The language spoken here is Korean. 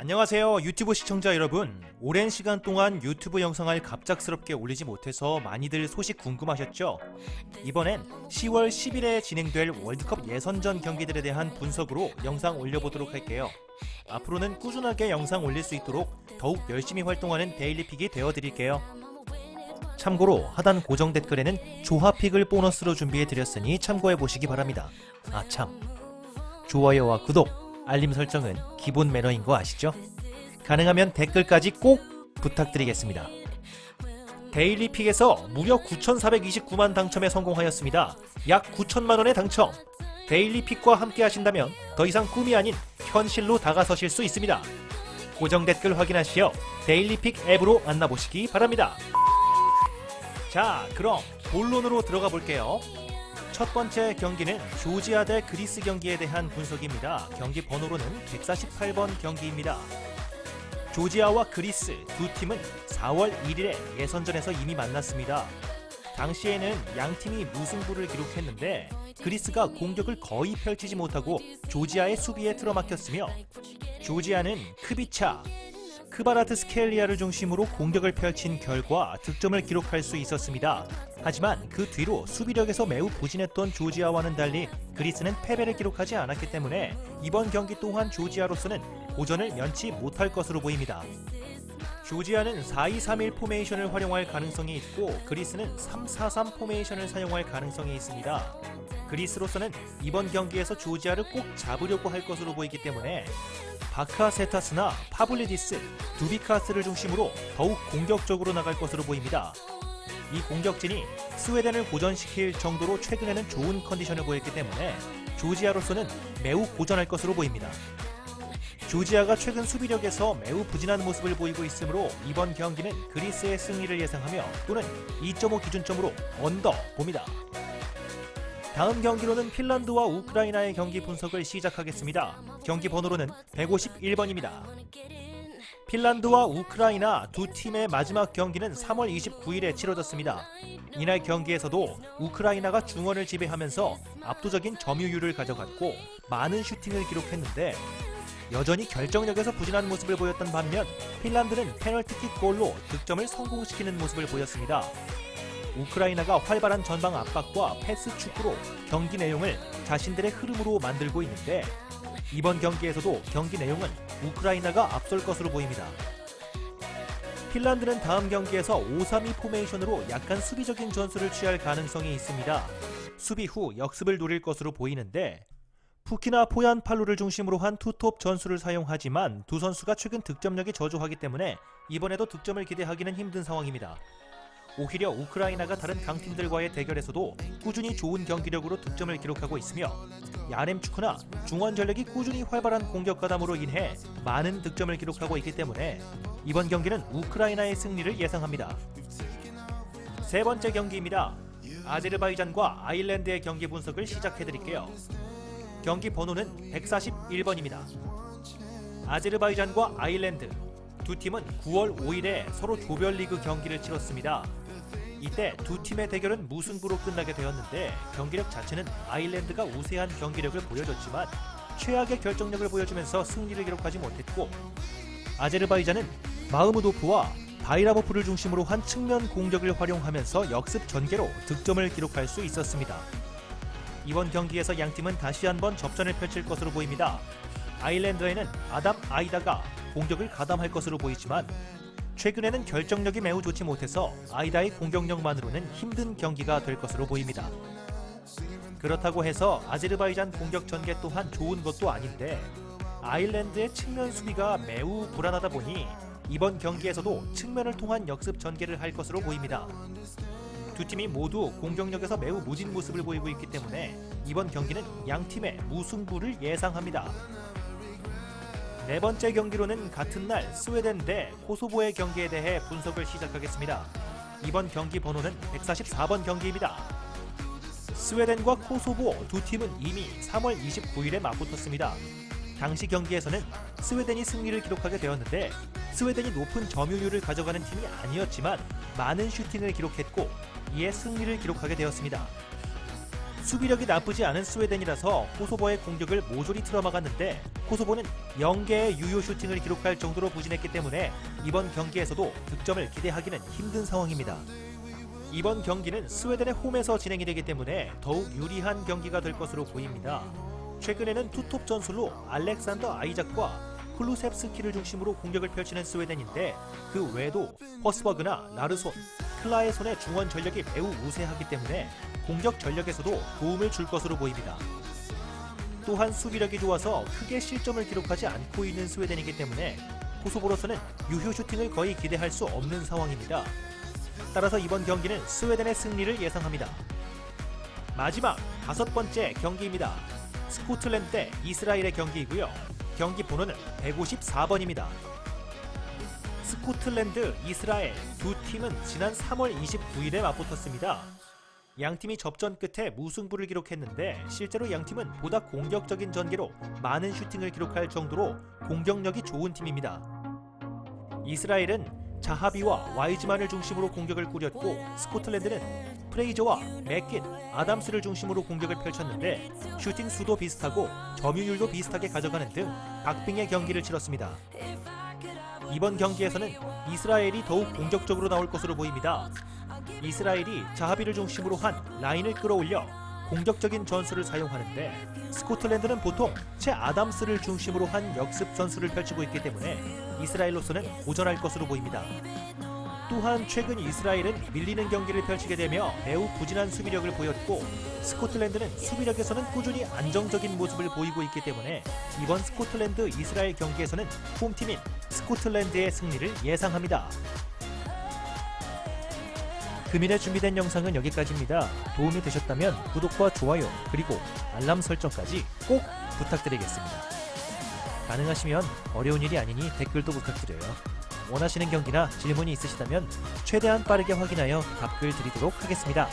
안녕하세요 유튜브 시청자 여러분. 오랜 시간 동안 유튜브 영상을 갑작스럽게 올리지 못해서 많이들 소식 궁금하셨죠? 이번엔 10월 10일에 진행될 월드컵 예선전 경기들에 대한 분석으로 영상 올려보도록 할게요. 앞으로는 꾸준하게 영상 올릴 수 있도록 더욱 열심히 활동하는 데일리픽이 되어드릴게요. 참고로 하단 고정 댓글에는 조합픽을 보너스로 준비해드렸으니 참고해보시기 바랍니다. 아참, 좋아요와 구독, 알림 설정은 기본 매너인 거 아시죠? 가능하면 댓글까지 꼭 부탁드리겠습니다. 데일리픽에서 무려 9,429만 당첨에 성공하였습니다. 약 9천만원의 당첨! 데일리픽과 함께 하신다면 더 이상 꿈이 아닌 현실로 다가서실 수 있습니다. 고정 댓글 확인하시어 데일리픽 앱으로 만나보시기 바랍니다. 자, 그럼 본론으로 들어가 볼게요. 첫 번째 경기는 조지아 대 그리스 경기에 대한 분석입니다. 경기 번호로는 148번 경기입니다. 조지아와 그리스 두 팀은 4월 1일에 예선전에서 이미 만났습니다. 당시에는 양팀이 무승부를 기록했는데 그리스가 공격을 거의 펼치지 못하고 조지아의 수비에 틀어막혔으며 조지아는 크비차, 크바라트스켈리아를 중심으로 공격을 펼친 결과 득점을 기록할 수 있었습니다. 하지만 그 뒤로 수비력에서 매우 부진했던 조지아와는 달리 그리스는 패배를 기록하지 않았기 때문에 이번 경기 또한 조지아로서는 고전을 면치 못할 것으로 보입니다. 조지아는 4-2-3-1 포메이션을 활용할 가능성이 있고 그리스는 3-4-3 포메이션을 사용할 가능성이 있습니다. 그리스로서는 이번 경기에서 조지아를 꼭 잡으려고 할 것으로 보이기 때문에 바카세타스나 파블리디스, 두비카스를 중심으로 더욱 공격적으로 나갈 것으로 보입니다. 이 공격진이 스웨덴을 고전시킬 정도로 최근에는 좋은 컨디션을 보였기 때문에 조지아로서는 매우 고전할 것으로 보입니다. 조지아가 최근 수비력에서 매우 부진한 모습을 보이고 있으므로 이번 경기는 그리스의 승리를 예상하며 또는 2.5 기준점으로 언더 봅니다. 다음 경기로는 핀란드와 우크라이나의 경기 분석을 시작하겠습니다. 경기 번호로는 151번입니다. 핀란드와 우크라이나 두 팀의 마지막 경기는 3월 29일에 치러졌습니다. 이날 경기에서도 우크라이나가 중원을 지배하면서 압도적인 점유율을 가져갔고 많은 슈팅을 기록했는데 여전히 결정력에서 부진한 모습을 보였던 반면 핀란드는 페널티킥 골로 득점을 성공시키는 모습을 보였습니다. 우크라이나가 활발한 전방 압박과 패스 축구로 경기 내용을 자신들의 흐름으로 만들고 있는데 이번 경기에서도 경기 내용은 우크라이나가 앞설 것으로 보입니다. 핀란드는 다음 경기에서 5-3-2 포메이션으로 약간 수비적인 전술을 취할 가능성이 있습니다. 수비 후 역습을 노릴 것으로 보이는데 푸키나 포얀팔루를 중심으로 한 투톱 전술을 사용하지만 두 선수가 최근 득점력이 저조하기 때문에 이번에도 득점을 기대하기는 힘든 상황입니다. 오히려 우크라이나가 다른 강팀들과의 대결에서도 꾸준히 좋은 경기력으로 득점을 기록하고 있으며 야렘추크나 중원 전력이 꾸준히 활발한 공격 가담으로 인해 많은 득점을 기록하고 있기 때문에 이번 경기는 우크라이나의 승리를 예상합니다. 세 번째 경기입니다. 아제르바이잔과 아일랜드의 경기 분석을 시작해드릴게요. 경기 번호는 141번입니다. 아제르바이잔과 아일랜드 두 팀은 9월 5일에 서로 조별리그 경기를 치렀습니다. 이때 두 팀의 대결은 무승부로 끝나게 되었는데 경기력 자체는 아일랜드가 우세한 경기력을 보여줬지만 최악의 결정력을 보여주면서 승리를 기록하지 못했고 아제르바이잔은 마흐무도프와 바이라보프를 중심으로 한 측면 공격을 활용하면서 역습 전개로 득점을 기록할 수 있었습니다. 이번 경기에서 양팀은 다시 한번 접전을 펼칠 것으로 보입니다. 아일랜드에는 아담 아이다가 공격을 가담할 것으로 보이지만 최근에는 결정력이 매우 좋지 못해서 아이다의 공격력만으로는 힘든 경기가 될 것으로 보입니다. 그렇다고 해서 아제르바이잔 공격 전개 또한 좋은 것도 아닌데 아일랜드의 측면 수비가 매우 불안하다 보니 이번 경기에서도 측면을 통한 역습 전개를 할 것으로 보입니다. 두 팀이 모두 공격력에서 매우 무진 모습을 보이고 있기 때문에 이번 경기는 양팀의 무승부를 예상합니다. 네 번째 경기로는 같은 날 스웨덴 대 코소보의 경기에 대해 분석을 시작하겠습니다. 이번 경기 번호는 144번 경기입니다. 스웨덴과 코소보 두 팀은 이미 3월 29일에 맞붙었습니다. 당시 경기에서는 스웨덴이 승리를 기록하게 되었는데 스웨덴이 높은 점유율을 가져가는 팀이 아니었지만 많은 슈팅을 기록했고 이에 승리를 기록하게 되었습니다. 수비력이 나쁘지 않은 스웨덴이라서 코소보의 공격을 모조리 틀어막았는데 코소보는 0개의 유효 슈팅을 기록할 정도로 부진했기 때문에 이번 경기에서도 득점을 기대하기는 힘든 상황입니다. 이번 경기는 스웨덴의 홈에서 진행이 되기 때문에 더욱 유리한 경기가 될 것으로 보입니다. 최근에는 투톱 전술로 알렉산더 아이작과 클루셉스키를 중심으로 공격을 펼치는 스웨덴인데 그 외에도 허스버그나 라르손, 클라에손의 중원 전력이 매우 우세하기 때문에 공격 전력에서도 도움을 줄 것으로 보입니다. 또한 수비력이 좋아서 크게 실점을 기록하지 않고 있는 스웨덴이기 때문에 코소보로서는 유효 슈팅을 거의 기대할 수 없는 상황입니다. 따라서 이번 경기는 스웨덴의 승리를 예상합니다. 마지막 5번째 경기입니다. 스코틀랜드 대 이스라엘의 경기이고요. 경기 번호는 154번입니다. 스코틀랜드, 이스라엘 두 팀은 지난 3월 29일에 맞붙었습니다. 양팀이 접전 끝에 무승부를 기록했는데 실제로 양팀은 보다 공격적인 전개로 많은 슈팅을 기록할 정도로 공격력이 좋은 팀입니다. 이스라엘은 자하비와 와이즈만을 중심으로 공격을 꾸렸고 스코틀랜드는 프레이저와 맥킨, 아담스를 중심으로 공격을 펼쳤는데 슈팅 수도 비슷하고 점유율도 비슷하게 가져가는 등 박빙의 경기를 치렀습니다. 이번 경기에서는 이스라엘이 더욱 공격적으로 나올 것으로 보입니다. 이스라엘이 자하비를 중심으로 한 라인을 끌어올려 공격적인 전술을 사용하는데 스코틀랜드는 보통 채 아담스를 중심으로 한 역습 전술을 펼치고 있기 때문에 이스라엘로서는 고전할 것으로 보입니다. 또한 최근 이스라엘은 밀리는 경기를 펼치게 되며 매우 부진한 수비력을 보였고 스코틀랜드는 수비력에서는 꾸준히 안정적인 모습을 보이고 있기 때문에 이번 스코틀랜드 이스라엘 경기에서는 홈팀인 스코틀랜드의 승리를 예상합니다. 금일에 준비된 영상은 여기까지입니다. 도움이 되셨다면 구독과 좋아요 그리고 알람 설정까지 꼭 부탁드리겠습니다. 가능하시면 어려운 일이 아니니 댓글도 부탁드려요. 원하시는 경기나 질문이 있으시다면 최대한 빠르게 확인하여 답글 드리도록 하겠습니다.